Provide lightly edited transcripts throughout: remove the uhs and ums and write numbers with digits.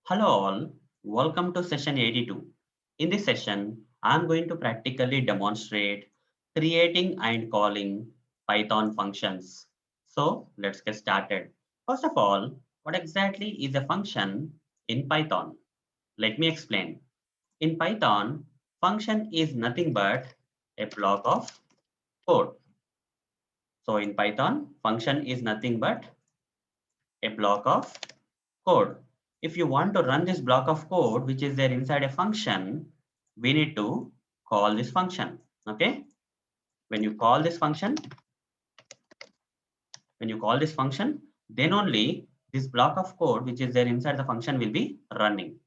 Hello all, welcome to session 82. In this session, I'm going to practically demonstrate creating and calling Python functions. So let's get started. First of all, what exactly is a function in Python? Let me explain. In Python, function is nothing but a block of code. So in Python, function is nothing but a block of code. If you want to run this block of code, which is there inside a function, we need to call this function. Okay. When you call this function, then only this block of code, which is there inside the function, will be running.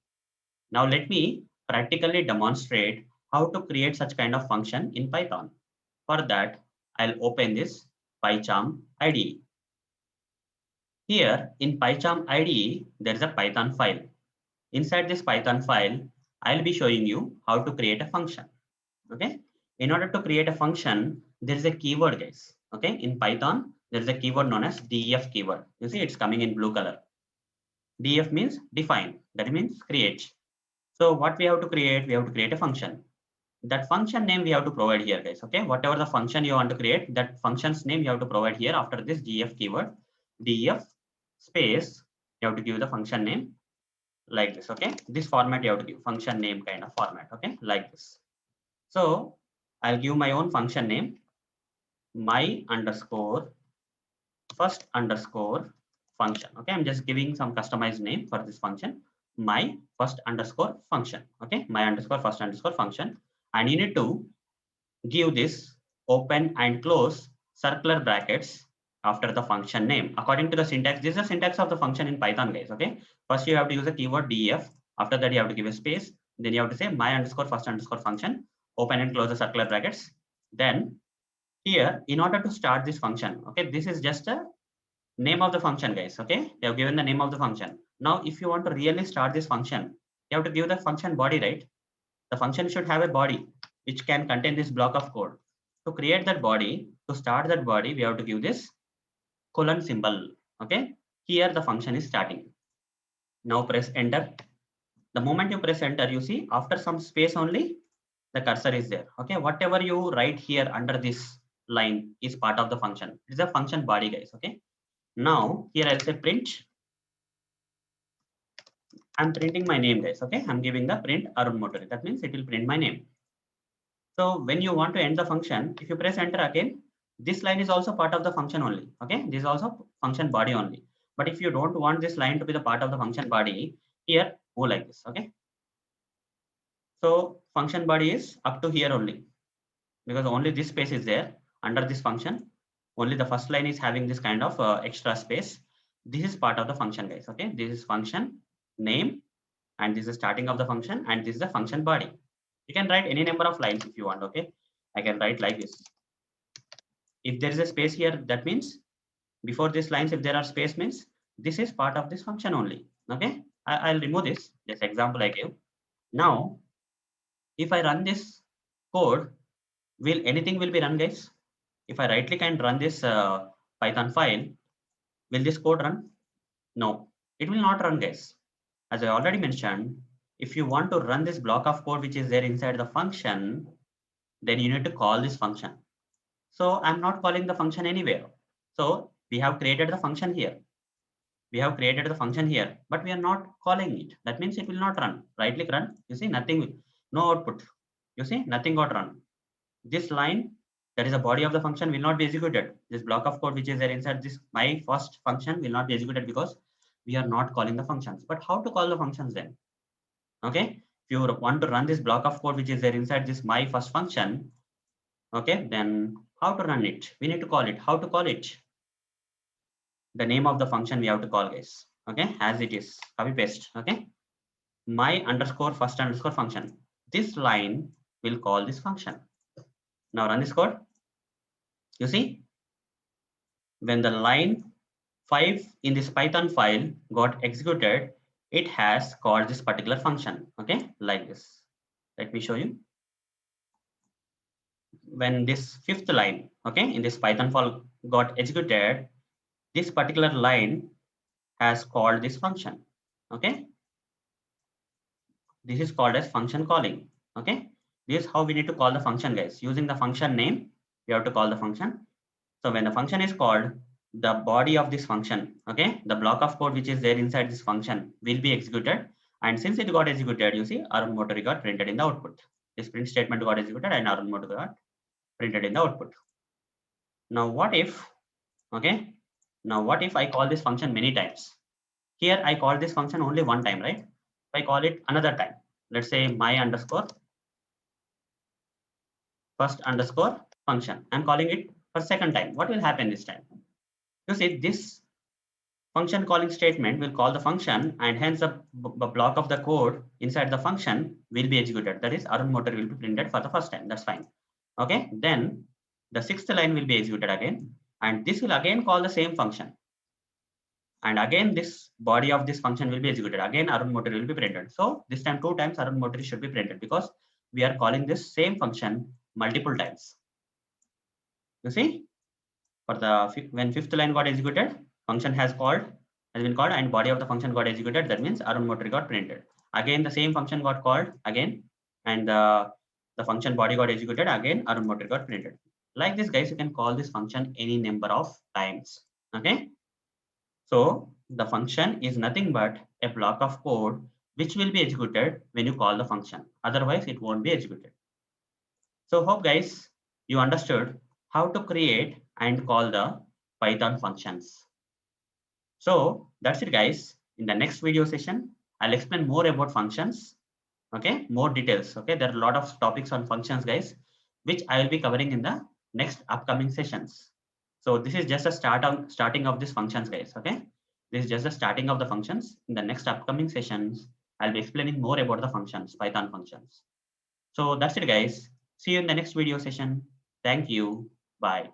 Now let me practically demonstrate how to create such kind of function in Python. For that, I'll open this PyCharm IDE. Here in PyCharm IDE, there is a Python file. Inside this Python file, I'll be showing you how to create a function. Okay. In order to create a function, there is a keyword, guys. Okay. In Python, there is a keyword known as def keyword. You see, it's coming in blue color. Def means define. That means create. So what we have to create? We have to create a function. That function name we have to provide here, guys. Okay. Whatever the function you want to create, that function's name you have to provide here after this def keyword. Def space, you have to give the function name like this. Okay, this format you have to give function name kind of format. Okay, like this. So I'll give my own function name, my underscore first underscore function. Okay, I'm just giving some customized name for this function, my first underscore function. Okay, my underscore first underscore function, and you need to give this open and close circular brackets after the function name according to the syntax. This is the syntax of the function in Python, guys. Okay, first you have to use the keyword def. After that you have to give a space, then you have to say my underscore first underscore function, open and close the circular brackets. Then here, in order to start this function, okay, this is just a name of the function, guys. Okay, you have given the name of the function. Now if you want to really start this function, you have to give the function body, right? The function should have a body which can contain this block of code. To create that body, to start that body, we have to give this colon symbol. Okay, here the function is starting. Now press enter. The moment you press enter, you see after some space only the cursor is there. Okay, whatever you write here under this line is part of the function. It is a function body, guys. Okay, now here I'll say print. I'm printing my name, guys. Okay, I'm giving the print Arun Motori. That means it will print my name. So when you want to end the function, if you press enter again, this line is also part of the function only. Okay, this is also function body only. But if you don't want this line to be the part of the function body, here go like this. Okay, so function body is up to here only, because only this space is there under this function. Only the first line is having this kind of extra space. This is part of the function, guys. Okay, this is function name, and this is starting of the function, and this is the function body. You can write any number of lines if you want. Okay, I can write like this. If there is a space here, that means before these lines, if there are space, means this is part of this function only. Okay, I'll remove this. This example I gave. Now, if I run this code, will anything will be run, guys? If I right click and run this Python file, will this code run? No, it will not run, guys. As I already mentioned, if you want to run this block of code which is there inside the function, then you need to call this function. So I'm not calling the function anywhere. So we have created the function here. We have created the function here, but we are not calling it. That means it will not run. Right click run. You see nothing, no output. You see nothing got run. This line, that is the body of the function, will not be executed. This block of code which is there inside this my first function will not be executed because we are not calling the functions. But how to call the functions then? Okay, if you want to run this block of code which is there inside this my first function, okay, then how to run it? We need to call it. How to call it? The name of the function we have to call, guys. Okay, as it is, copy paste. Okay, my underscore first underscore function. This line will call this function. Now run this code. You see, when the line 5 in this Python file got executed, it has called this particular function. Okay, like this. Let me show you. When this fifth line, okay, in this Python file got executed, this particular line has called this function. Okay, this is called as function calling. Okay, this is how we need to call the function, guys. Using the function name, we have to call the function. So when the function is called, the body of this function, okay, the block of code which is there inside this function will be executed. And since it got executed, you see Arun Motori got printed in the output. This print statement got executed and Arun Motori got printed in the output. Now what if, okay, now what if I call this function many times? Here I call this function only one time, right? If I call it another time, let's say my underscore first underscore function, I'm calling it for second time. What will happen this time? You see, this function calling statement will call the function, and hence the block of the code inside the function will be executed. That is, Arun Motor will be printed for the first time. That's fine. Okay, then the sixth line will be executed again, and this will again call the same function. And again, this body of this function will be executed. Again, Arun Motor will be printed. So this time, 2 times Arun Motor should be printed because we are calling this same function multiple times. You see, for the when fifth line got executed, function has been called, and body of the function got executed. That means Arun Motor got printed. Again, the same function got called again, and the function body got executed. Again, Arun Motor got printed. Like this, guys, you can call this function any number of times. Okay. So the function is nothing but a block of code which will be executed when you call the function. Otherwise, it won't be executed. So hope, guys, you understood how to create and call the Python functions. So that's it, guys. In the next video session, I'll explain more about functions. Okay, more details. Okay, there are a lot of topics on functions, guys, which I will be covering in the next upcoming sessions. So this is just a starting of these functions, guys. Okay, this is just the starting of the functions. In the next upcoming sessions, I'll be explaining more about the functions, Python functions. So that's it, guys. See you in the next video session. Thank you. Bye.